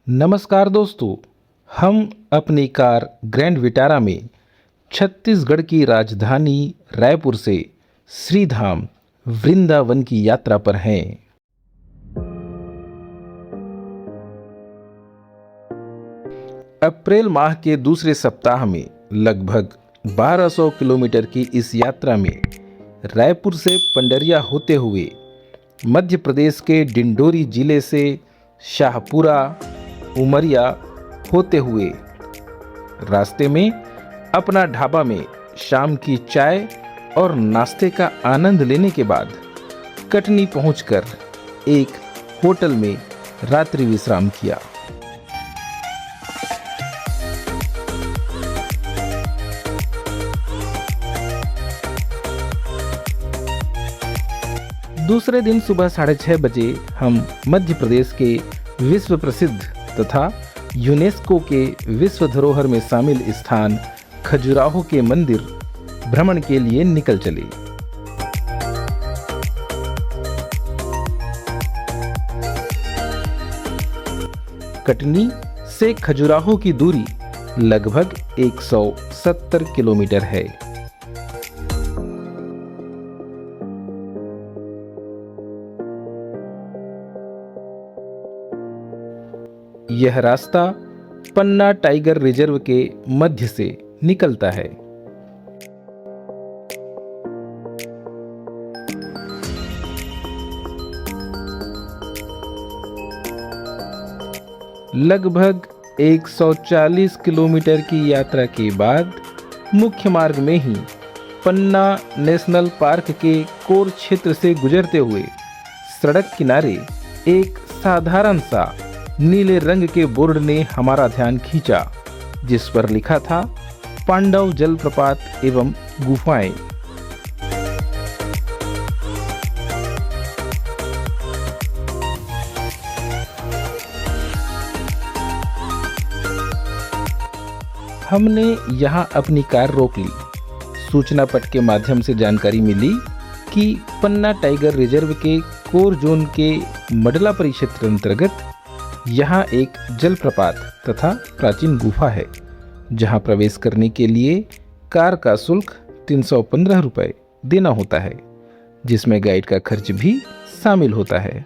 नमस्कार दोस्तों, हम अपनी कार ग्रैंड विटारा में छत्तीसगढ़ की राजधानी रायपुर से श्रीधाम वृंदावन की यात्रा पर हैं। अप्रैल माह के दूसरे सप्ताह में लगभग 1200 किलोमीटर की इस यात्रा में रायपुर से पंडरिया होते हुए मध्य प्रदेश के डिंडोरी जिले से शाहपुरा उमरिया होते हुए रास्ते में अपना ढाबा में शाम की चाय और नाश्ते का आनंद लेने के बाद कटनी पहुंचकर एक होटल में रात्रि विश्राम किया। दूसरे दिन सुबह 6:30 बजे हम मध्य प्रदेश के विश्व प्रसिद्ध तथा यूनेस्को के विश्व धरोहर में शामिल स्थान खजुराहो के मंदिर भ्रमण के लिए निकल चले। कटनी से खजुराहो की दूरी लगभग 170 किलोमीटर है। यह रास्ता पन्ना टाइगर रिजर्व के मध्य से निकलता है। लगभग 140 किलोमीटर की यात्रा के बाद मुख्य मार्ग में ही पन्ना नेशनल पार्क के कोर क्षेत्र से गुजरते हुए सड़क किनारे एक साधारण सा नीले रंग के बोर्ड ने हमारा ध्यान खींचा, जिस पर लिखा था पांडव जलप्रपात एवं गुफाएं। हमने यहां अपनी कार रोक ली। सूचना पट के माध्यम से जानकारी मिली कि पन्ना टाइगर रिजर्व के कोर जोन के मडला परिक्षेत्र अंतर्गत यहाँ एक जलप्रपात तथा प्राचीन गुफा है, जहाँ प्रवेश करने के लिए कार का शुल्क 315 रुपये देना होता है, जिसमें गाइड का खर्च भी शामिल होता है।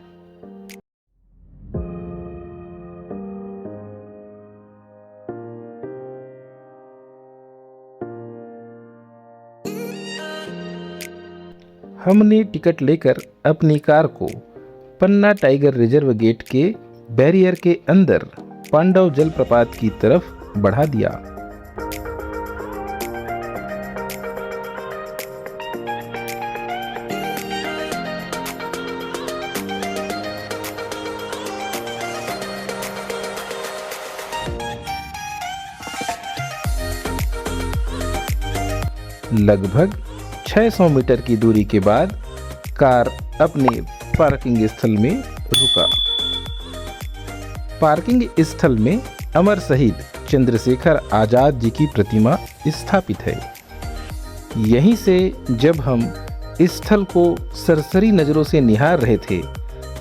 हमने टिकट लेकर अपनी कार को पन्ना टाइगर रिजर्व गेट के बैरियर के अंदर पांडव जलप्रपात की तरफ बढ़ा दिया। लगभग 600 मीटर की दूरी के बाद कार अपने पार्किंग स्थल में रुका। पार्किंग स्थल में अमर शहीद चंद्रशेखर आजाद जी की प्रतिमा स्थापित है। यहीं से जब हम स्थल को सरसरी नजरों से निहार रहे थे,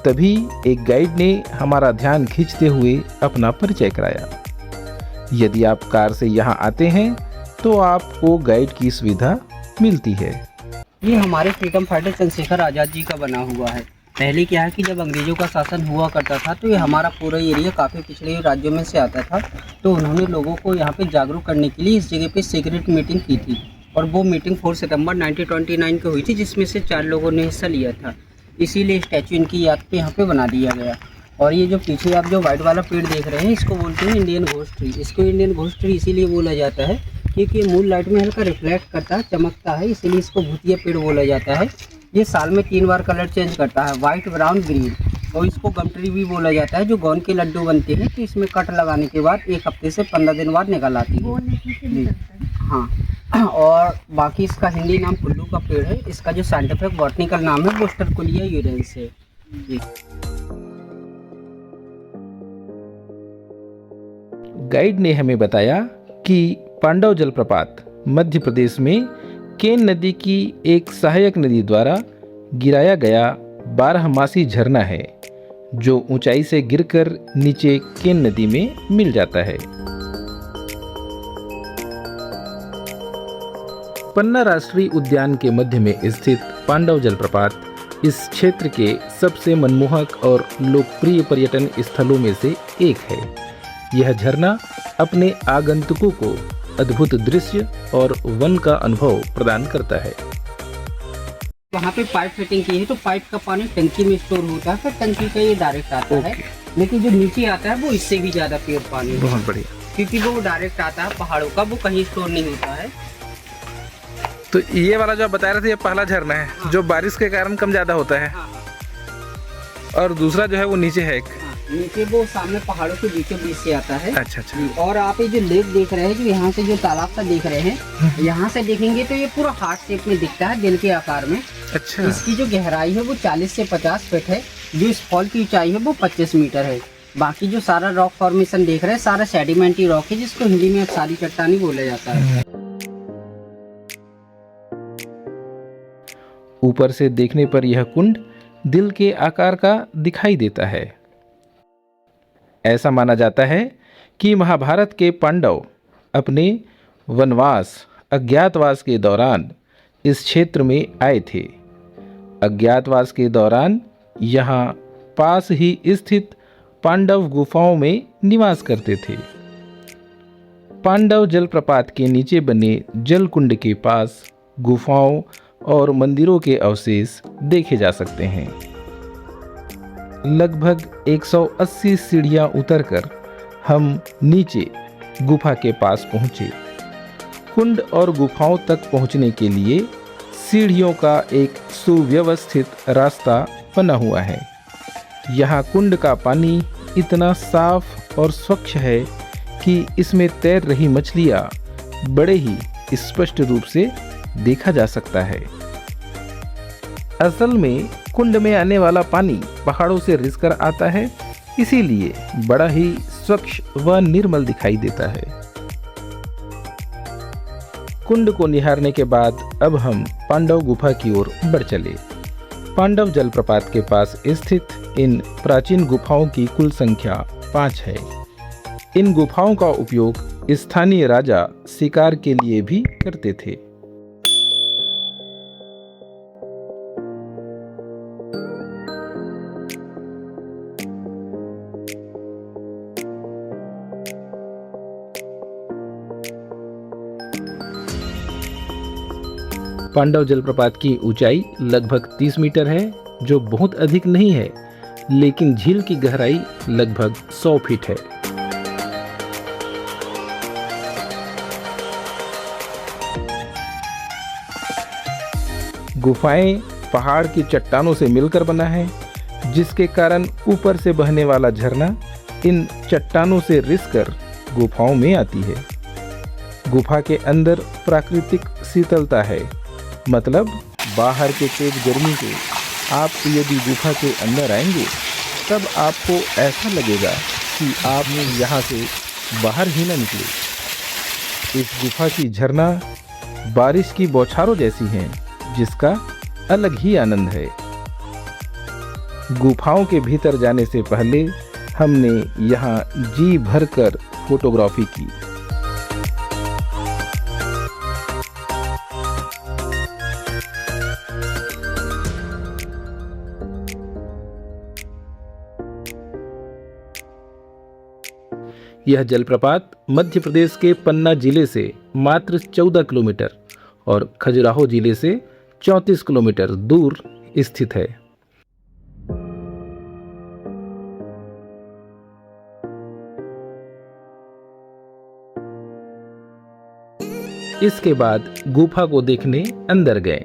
तभी एक गाइड ने हमारा ध्यान खींचते हुए अपना परिचय कराया। यदि आप कार से यहाँ आते हैं तो आपको गाइड की सुविधा मिलती है। ये हमारे फ्रीडम फाइटर चंद्रशेखर आज़ाद जी का बना हुआ है। पहले क्या है कि जब अंग्रेज़ों का शासन हुआ करता था तो ये हमारा पूरा एरिया काफ़ी पिछड़े राज्यों में से आता था, तो उन्होंने लोगों को यहाँ पे जागरूक करने के लिए इस जगह पे सीक्रेट मीटिंग की थी, और वो मीटिंग 4 सितंबर 1929 को हुई थी, जिसमें से 4 लोगों ने हिस्सा लिया था। इसीलिए स्टैचू इनकी याद पे यहाँ पे बना दिया गया। और ये जो पीछे आप जो वाइट वाला पेड़ देख रहे हैं, इसको बोलते हैं इंडियन घोस्ट ट्री। इसको इंडियन घोस्ट ट्री इसीलिए बोला जाता है क्योंकि मून लाइट में हल्का रिफ्लेक्ट करता है, चमकता है, इसीलिए इसको भूतिया पेड़ बोला जाता है। ये साल में 3 बार कलर चेंज करता है, वाइट, ब्राउन, ग्रीन। और इसको गम ट्री भी बोला जाता है, जो गोंद के लड्डू बनते हैं, तो इसमें कट लगाने के बाद 1 हफ्ते से 15 दिन बाद निकल आती है। हाँ, और बाकी इसका हिंदी नाम कुल्लू का पेड़ है। इसका जो साइंटिफिक बॉटनिकल नाम है वो स्टरकुलिया यूरेंस है। गाइड ने हमें बताया कि पांडव जलप्रपात मध्य प्रदेश में केन नदी की एक सहायक नदी द्वारा गिराया गया 12 मासी झरना है, जो ऊंचाई से गिरकर नीचे केन नदी में मिल जाता है। पन्ना राष्ट्रीय उद्यान के मध्य में स्थित पांडव जलप्रपात इस क्षेत्र के सबसे मनमोहक और लोकप्रिय पर्यटन स्थलों में से एक है। यह झरना अपने आगंतुकों को अद्भुत दृश्य और वन का अनुभव प्रदान करता है। वहाँ पे पाइप फिटिंग की है, तो पाइप का पानी टंकी में स्टोर होता है, फिर टंकी का ये डायरेक्ट आता है। लेकिन जो नीचे आता है वो इससे भी ज्यादा प्योर पानी है। बहुत बढ़िया। क्योंकि वो डायरेक्ट आता है पहाड़ों का, वो कहीं स्टोर नहीं होता है। तो ये वाला जो आप बता रहे थे, ये पहला झरना है। हाँ। जो बारिश के कारण कम ज्यादा होता है। हाँ, और दूसरा जो है वो नीचे है एक। हाँ, नीचे वो सामने पहाड़ों के बीचों बीच से आता है। अच्छा अच्छा। और आप ये जो लेक देख रहे हैं, जो यहाँ से जो तालाब सा देख रहे हैं, यहाँ से देखेंगे तो ये पूरा हार्ट शेप में दिखता है, दिल के आकार में। अच्छा। इसकी जो गहराई है वो 40 से 50 फीट है। जो इस फॉल की ऊंचाई है वो 25 मीटर है। बाकी जो सारा रॉक फॉर्मेशन देख रहे हैं, सारा सेडिमेंटी रॉक है, जिसको हिंदी में सारी चट्टानी बोला जाता है। ऊपर से देखने पर यह कुंड दिल के आकार का दिखाई देता है। ऐसा माना जाता है कि महाभारत के पांडव अपने वनवास अज्ञातवास के दौरान इस क्षेत्र में आए थे। अज्ञातवास के दौरान यहाँ पास ही स्थित पांडव गुफाओं में निवास करते थे। पांडव जलप्रपात के नीचे बने जलकुंड के पास गुफाओं और मंदिरों के अवशेष देखे जा सकते हैं। लगभग 180 सीढ़ियां उतरकर हम नीचे गुफा के पास पहुंचे। कुंड और गुफाओं तक पहुंचने के लिए सीढ़ियों का एक सुव्यवस्थित रास्ता बना हुआ है। यहाँ कुंड का पानी इतना साफ और स्वच्छ है कि इसमें तैर रही मछलियाँ बड़े ही स्पष्ट रूप से देखा जा सकता है। असल में कुंड में आने वाला पानी पहाड़ों से रिसकर आता है, इसीलिए बड़ा ही स्वच्छ व निर्मल दिखाई देता है। कुंड को निहारने के बाद अब हम पांडव गुफा की ओर बढ़ चले। पांडव जलप्रपात के पास स्थित इन प्राचीन गुफाओं की कुल संख्या 5 है। इन गुफाओं का उपयोग स्थानीय राजा शिकार के लिए भी करते थे। पांडव जलप्रपात की ऊंचाई लगभग 30 मीटर है, जो बहुत अधिक नहीं है, लेकिन झील की गहराई लगभग 100 फीट है। गुफाएं पहाड़ की चट्टानों से मिलकर बना है, जिसके कारण ऊपर से बहने वाला झरना इन चट्टानों से रिसकर गुफाओं में आती है। गुफा के अंदर प्राकृतिक शीतलता है, मतलब बाहर के तेज गर्मी से आप यदि गुफा के अंदर आएंगे तब आपको ऐसा लगेगा कि आप यहाँ से बाहर ही न निकले। इस गुफा की झरना बारिश की बौछारों जैसी हैं, जिसका अलग ही आनंद है। गुफाओं के भीतर जाने से पहले हमने यहाँ जी भरकर फोटोग्राफी की। यह जलप्रपात मध्य प्रदेश के पन्ना जिले से मात्र 14 किलोमीटर और खजुराहो जिले से 34 किलोमीटर दूर स्थित है। इसके बाद गुफा को देखने अंदर गए।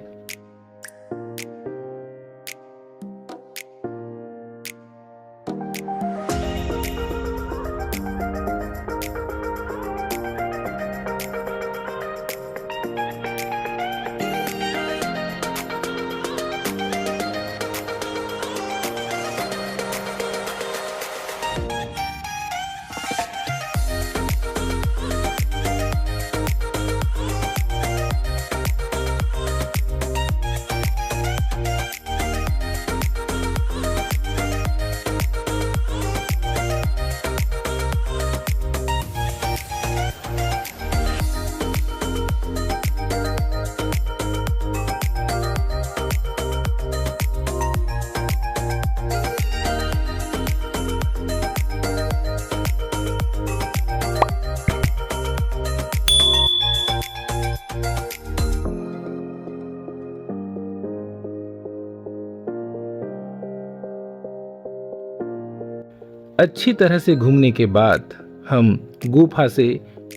अच्छी तरह से घूमने के बाद हम गुफा से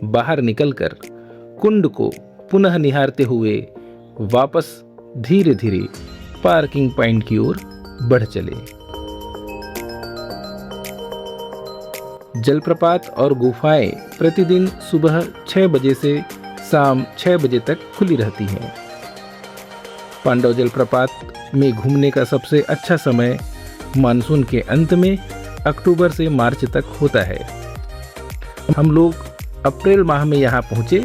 बाहर निकलकर कुंड को पुनः निहारते हुए वापस धीरे धीरे पार्किंग पॉइंट की ओर बढ़ चले। जलप्रपात और गुफाएं प्रतिदिन सुबह 6 बजे से शाम 6 बजे तक खुली रहती हैं। पांडव जलप्रपात में घूमने का सबसे अच्छा समय मानसून के अंत में अक्टूबर से मार्च तक होता है। हम लोग अप्रैल माह में यहाँ पहुँचे,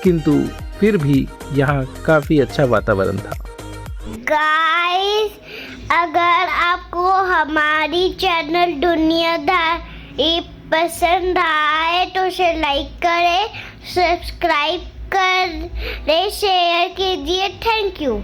किंतु फिर भी यहाँ काफ़ी अच्छा वातावरण था। गाइस, अगर आपको हमारी चैनल दुनियादारी पसंद आए तो उसे लाइक करें, सब्सक्राइब करें, शेयर कीजिए। Thank you.